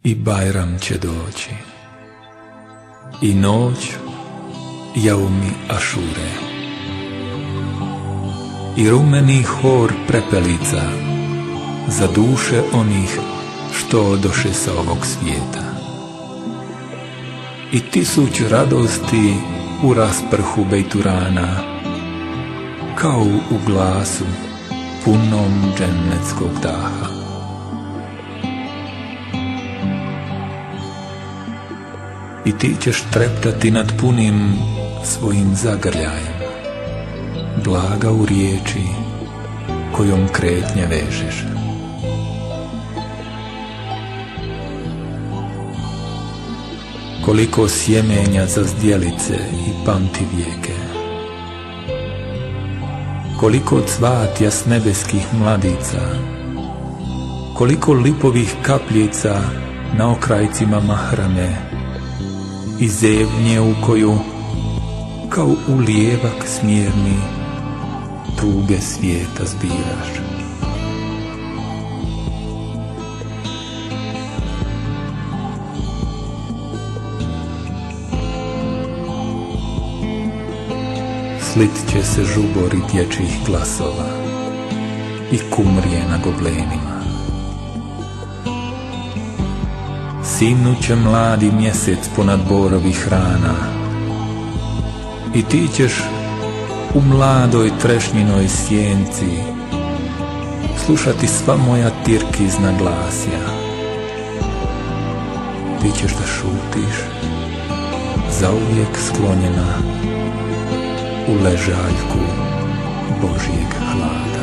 I Bajram će doći, i noć jaumi Ašure, i rumeni hor prepelica za duše onih što odoše sa ovog svijeta, i 1000 radosti u rasprhu bejturana, kao u glasu punom džennetskog daha. I ti ćeš treptati nad punim svojim zagrljajem, blaga u riječi kojom kretnje vežeš. Koliko sjemenja za zdjelice i pamtivijeke, koliko cvatja s nebeskih mladica, koliko lipovih kapljica na okrajcima mahrame i zevnje u koju, kao u lijevak smjerni, tuge svijeta zbiraš. Slit će se žubori dječjih glasova i kumrije na goblenima. Sinuće mladi mjesec ponad borovih rana, i ti ćeš u mladoj trešnjinoj sjenci slušati sva moja tirkizna glasja. Ti ćeš da šutiš, zauvijek sklonjena u ležaljku Božjeg hlada.